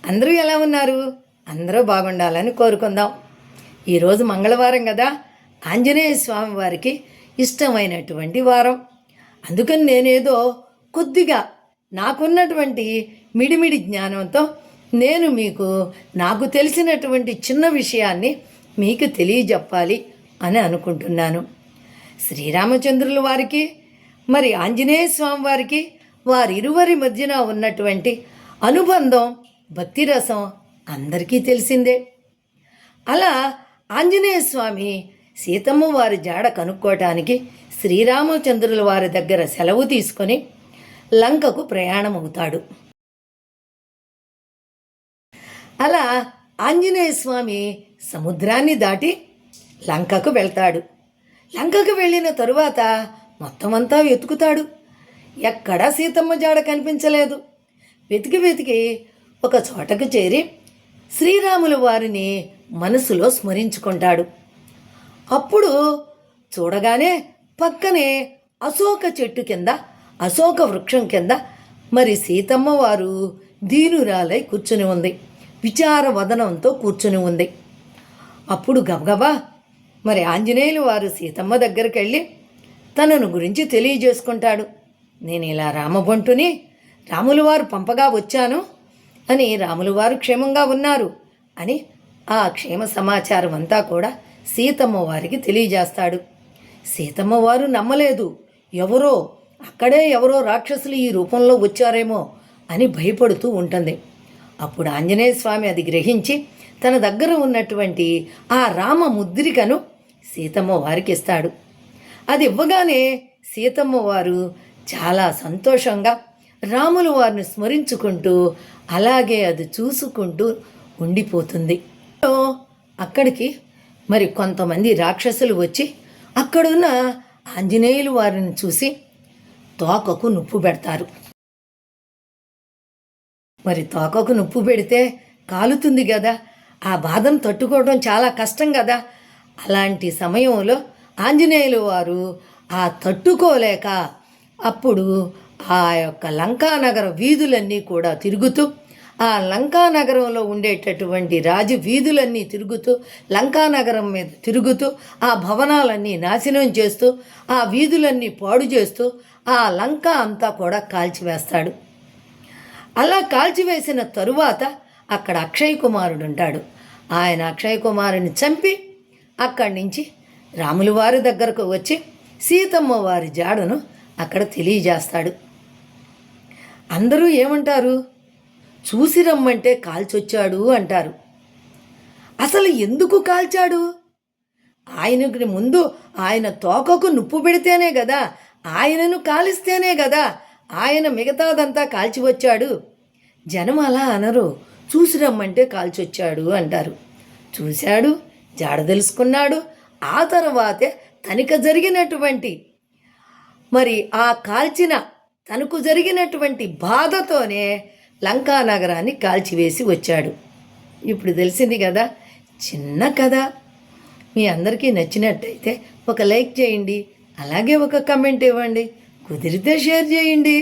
అందరూ ఎలా ఉన్నారు? అందరూ బాగుండాలని కోరుకుందాం. ఈరోజు మంగళవారం కదా, ఆంజనేయ స్వామి వారికి ఇష్టమైనటువంటి వారం. అందుకని నేనేదో కొద్దిగా నాకున్నటువంటి మిడిమిడి జ్ఞానంతో నేను నాకు తెలిసినటువంటి చిన్న విషయాన్ని మీకు తెలియజెప్పాలి అని అనుకుంటున్నాను. శ్రీరామచంద్రుల వారికి మరి ఆంజనేయ స్వామి వారికి వారిరువురి మధ్యన ఉన్నటువంటి అనుబంధం, భక్తిరసం అందరికీ తెలిసిందే. అలా ఆంజనేయ స్వామి సీతమ్మ వారి జాడ కనుక్కోవటానికి శ్రీరామచంద్రుల వారి దగ్గర సెలవు తీసుకొని లంకకు ప్రయాణమవుతాడు. అలా ఆంజనేయ స్వామి సముద్రాన్ని దాటి లంకకు వెళ్తాడు. లంకకు వెళ్ళిన తరువాత మొత్తం అంతా వెతుకుతాడు. ఎక్కడా సీతమ్మ జాడ కనిపించలేదు. వెతికి ఒక చోటకు చేరి శ్రీరాముల వారిని మనసులో స్మరించుకుంటాడు. అప్పుడు చూడగానే పక్కనే అశోక చెట్టు కింద, అశోక వృక్షం కింద మరి సీతమ్మ వారు దీనురాలై కూర్చుని ఉంది. విచార వదనంతో కూర్చుని ఉంది. అప్పుడు గబగబా మరి ఆంజనేయులు వారు సీతమ్మ దగ్గరికి వెళ్ళి తనను గురించి తెలియజేసుకుంటాడు. నేను ఇలా రామబంటుని, రాముల వారు పంపగా వచ్చాను అని, రాముల వారు క్షేమంగా ఉన్నారు అని ఆ క్షేమ సమాచారం అంతా కూడా సీతమ్మ వారికి తెలియజేస్తాడు. సీతమ్మ వారు నమ్మలేదు. అక్కడే ఎవరో రాక్షసులు ఈ రూపంలో వచ్చారేమో అని భయపడుతూ ఉంటుంది. అప్పుడు ఆంజనేయ స్వామి అది గ్రహించి తన దగ్గర ఉన్నటువంటి ఆ రామ ముద్రికను సీతమ్మ వారికి ఇస్తాడు. అది ఇవ్వగానే సీతమ్మ వారు చాలా సంతోషంగా రాముల వారిని స్మరించుకుంటూ అలాగే అది చూసుకుంటూ ఉండిపోతుంది. అక్కడికి మరి కొంతమంది రాక్షసులు వచ్చి అక్కడున్న ఆంజనేయులు వారిని చూసి తోకకు నొప్పు పెడతారు. మరి తోకకు నొప్పు పెడితే కాలుతుంది కదా, ఆ బాధను తట్టుకోవడం చాలా కష్టం కదా. అలాంటి సమయంలో ఆంజనేయులు వారు ఆ తట్టుకోలేక అప్పుడు ఆ యొక్క లంకానగర వీధులన్నీ కూడా తిరుగుతూ, ఆ లంకానగరంలో ఉండేటటువంటి రాజు వీధులన్నీ తిరుగుతూ, లంకానగరం మీద తిరుగుతూ, ఆ భవనాలన్నీ నాశనం చేస్తూ, ఆ వీధులన్నీ పాడు చేస్తూ ఆ లంక అంతా కూడా కాల్చివేస్తాడు. అలా కాల్చివేసిన తరువాత అక్కడ అక్షయ్ కుమారుడు ఉంటాడు. ఆయన అక్షయ్ కుమారుని చంపి అక్కడి నుంచి రాముల వారి దగ్గరకు వచ్చి సీతమ్మ వారి జాడను అక్కడ తెలియజేస్తాడు. అందరూ ఏమంటారు? చూసి రమ్మంటే కాల్చొచ్చాడు అంటారు. అసలు ఎందుకు కాల్చాడు? ఆయనకి ముందు ఆయన తోకకు నొప్పు పెడితేనే కదా, ఆయనను కాలిస్తేనే కదా ఆయన మిగతాదంతా కాల్చి వచ్చాడు. జనం అలా అనరు, చూసి రమ్మంటే కాల్చొచ్చాడు అంటారు. చూశాడు, జాడ తెలుసుకున్నాడు. ఆ తర్వాతే తనకు జరిగినటువంటి మరి ఆ కాల్చిన తనకు జరిగినటువంటి బాధతోనే లంకా నగరాన్ని కాల్చివేసి వచ్చాడు. ఇప్పుడు తెలిసింది కదా చిన్న కథ. మీ అందరికీ నచ్చినట్టయితే ఒక లైక్ చేయండి, అలాగే ఒక కమెంట్ ఇవ్వండి, కుదిరితే షేర్ చేయండి.